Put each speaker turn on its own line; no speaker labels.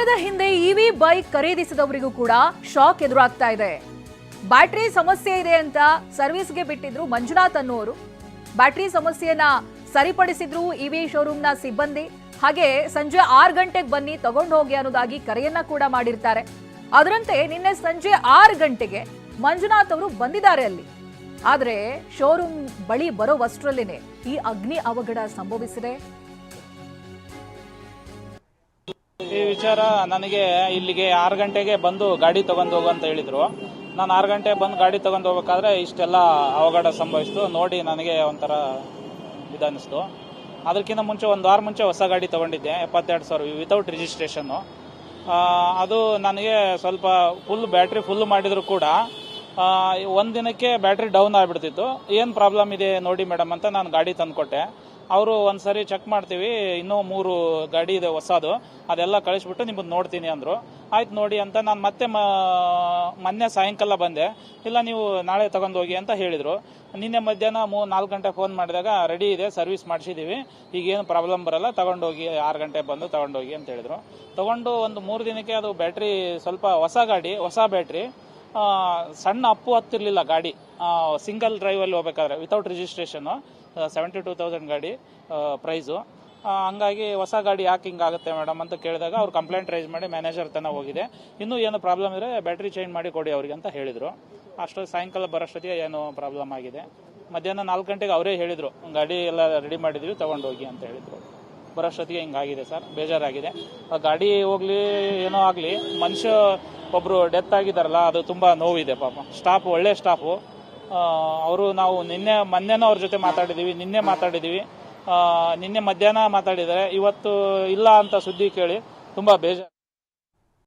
ವಾರದ ಹಿಂದೆ EV bike ಖರೀದಿಸಿದವರಿಗೂ ಕೂಡ ಶಾಕ್ ಎದುರಾಗ್ತಾ ಇದೆ. ಬ್ಯಾಟರಿ ಸಮಸ್ಯೆ ಇದೆ ಅಂತ ಸರ್ವಿಸ್ಗೆ ಬಿಟ್ಟಿದ್ರು ಮಂಜುನಾಥ್ ಅನ್ನೋರು. ಬ್ಯಾಟರಿ ಸಮಸ್ಯೆಯನ್ನ ಸರಿಪಡಿಸಿದ್ರು ಇವಿ ಶೋರೂಮ್ನ ಸಿಬ್ಬಂದಿ. ಹಾಗೆ ಸಂಜೆ 6 ಗಂಟೆಗೆ ಬನ್ನಿ ತಗೊಂಡು ಹೋಗಿ ಅನ್ನೋದಾಗಿ ಕರೆಯನ್ನ ಕೂಡ ಮಾಡಿರ್ತಾರೆ. ಅದರಂತೆ ನಿನ್ನೆ ಸಂಜೆ 6 ಗಂಟೆಗೆ ಮಂಜುನಾಥ್ ಅವರು ಬಂದಿದ್ದಾರೆ ಅಲ್ಲಿ. ಆದ್ರೆ ಶೋರೂಮ್ ಬಳಿ ಬರೋವಷ್ಟರಲ್ಲೇನೆ ಈ ಅಗ್ನಿ ಅವಘಡ ಸಂಭವಿಸಿದೆ.
ಈ ವಿಚಾರ ನನಗೆ ಇಲ್ಲಿಗೆ 6 ಗಂಟೆಗೆ ಬಂದು ಗಾಡಿ ತಗೊಂಡು ಹೋಗು ಅಂತ ಹೇಳಿದ್ರು. ನಾನು 6 ಗಂಟೆಗೆ ಬಂದು ಗಾಡಿ ತಗೊಂಡು ಹೋಗ್ಬೇಕಾದ್ರೆ ಇಷ್ಟೆಲ್ಲ ಅವಘಡ ಸಂಭವಿಸಿತು. ನೋಡಿ ನನಗೆ ಒಂಥರ ಇದನ್ನಿಸ್ತು. ಅದಕ್ಕಿಂತ ಮುಂಚೆ 1 ವಾರ ಮುಂಚೆ ಹೊಸ ಗಾಡಿ ತಗೊಂಡಿದ್ದೆ, 72,000 ವಿತೌಟ್ ರಿಜಿಸ್ಟ್ರೇಷನ್ನು. ಅದು ನನಗೆ ಸ್ವಲ್ಪ ಬ್ಯಾಟ್ರಿ ಫುಲ್ ಮಾಡಿದ್ರು ಕೂಡ ಒಂದು ದಿನಕ್ಕೆ ಬ್ಯಾಟ್ರಿ ಡೌನ್ ಆಗಿಬಿಡ್ತಿತ್ತು. ಏನು ಪ್ರಾಬ್ಲಮ್ ಇದೆ ನೋಡಿ ಮೇಡಮ್ ಅಂತ ನಾನು ಗಾಡಿ ತಂದುಕೊಟ್ಟೆ. ಅವರು ಒಂದ್ಸರಿ ಚೆಕ್ ಮಾಡ್ತೀವಿ, ಇನ್ನೂ 3 ಗಾಡಿ ಇದೆ ಹೊಸದು, ಅದೆಲ್ಲ ಕಳಿಸ್ಬಿಟ್ಟು ನಿಮ್ಮದು ನೋಡ್ತೀನಿ ಅಂದರು. ಆಯ್ತು ನೋಡಿ ಅಂತ ನಾನು ಮತ್ತೆ ಮೊನ್ನೆ ಸಾಯಂಕಾಲ ಬಂದೆ. ಇಲ್ಲ ನೀವು ನಾಳೆ ತಗೊಂಡು ಹೋಗಿ ಅಂತ ಹೇಳಿದರು. ನಿನ್ನೆ ಮಧ್ಯಾಹ್ನ 4 ಗಂಟೆ ಫೋನ್ ಮಾಡಿದಾಗ ರೆಡಿ ಇದೆ, ಸರ್ವಿಸ್ ಮಾಡಿಸಿದ್ದೀವಿ, ಈಗೇನು ಪ್ರಾಬ್ಲಮ್ ಬರಲ್ಲ, ತಗೊಂಡೋಗಿ 6 ಗಂಟೆಗೆ ಬಂದು ತಗೊಂಡೋಗಿ ಅಂತ ಹೇಳಿದರು. ತಗೊಂಡು ಒಂದು 3 ದಿನಕ್ಕೆ ಅದು ಬ್ಯಾಟ್ರಿ ಸ್ವಲ್ಪ ಹೊಸ ಗಾಡಿ, ಹೊಸ ಬ್ಯಾಟ್ರಿ, ಸಣ್ಣ ಅಪ್ಪು ಹತ್ತಿರಲಿಲ್ಲ ಗಾಡಿ. ಸಿಂಗಲ್ ಡ್ರೈವಲ್ಲಿ ಹೋಗ್ಬೇಕಾದ್ರೆ ವಿತೌಟ್ ರಿಜಿಸ್ಟ್ರೇಷನ್ನು 72,000 ಗಾಡಿ ಪ್ರೈಸು. ಹಂಗಾಗಿ ಹೊಸ ಗಾಡಿ ಯಾಕೆ ಹಿಂಗಾಗುತ್ತೆ ಮೇಡಮ್ ಅಂತ ಕೇಳಿದಾಗ ಅವ್ರು ಕಂಪ್ಲೇಂಟ್ ರೈಸ್ ಮಾಡಿ ಮ್ಯಾನೇಜರ್ ತನಕ ಹೋಗಿದೆ. ಇನ್ನೂ ಏನು ಪ್ರಾಬ್ಲಮ್ ಇದ್ರೆ ಬ್ಯಾಟ್ರಿ ಚೇಂಜ್ ಮಾಡಿ ಕೊಡಿ ಅವ್ರಿಗೆ ಅಂತ ಹೇಳಿದರು. ಅಷ್ಟೊಂದು ಸಾಯಂಕಾಲ ಬರೋಷ್ಟೊತ್ತಿಗೆ ಏನೋ ಪ್ರಾಬ್ಲಮ್ ಆಗಿದೆ. ಮಧ್ಯಾಹ್ನ 4 ಗಂಟೆಗೆ ಅವರೇ ಹೇಳಿದರು, ಗಾಡಿ ಎಲ್ಲ ರೆಡಿ ಮಾಡಿದ್ವಿ ತಗೊಂಡೋಗಿ ಅಂತ ಹೇಳಿದರು. ಬರೋಷ್ಟೊತ್ತಿಗೆ ಹಿಂಗಾಗಿದೆ ಸರ್, ಬೇಜಾರಾಗಿದೆ. ಗಾಡಿ ಹೋಗ್ಲಿ ಏನೋ ಆಗಲಿ, ಮನುಷ್ಯ ಒಬ್ಬರು ಡೆತ್ ಆಗಿದ್ದಾರಲ್ಲ, ಅದು ತುಂಬ ನೋವಿದೆ ಪಾಪ. ಸ್ಟಾಫ್ ಒಳ್ಳೆ ಸ್ಟಾಫು ಅವರು. ನಾವು ಮೊನ್ನೆನೂ ಅವ್ರ ಜೊತೆ ಮಾತಾಡಿದ್ದೀವಿ, ನಿನ್ನೆ ಮಧ್ಯಾಹ್ನ ಮಾತಾಡಿದ್ದಾರೆ. ಇವತ್ತು ಇಲ್ಲ ಅಂತ ಸುದ್ದಿ ಕೇಳಿ ತುಂಬ ಬೇಜಾರು.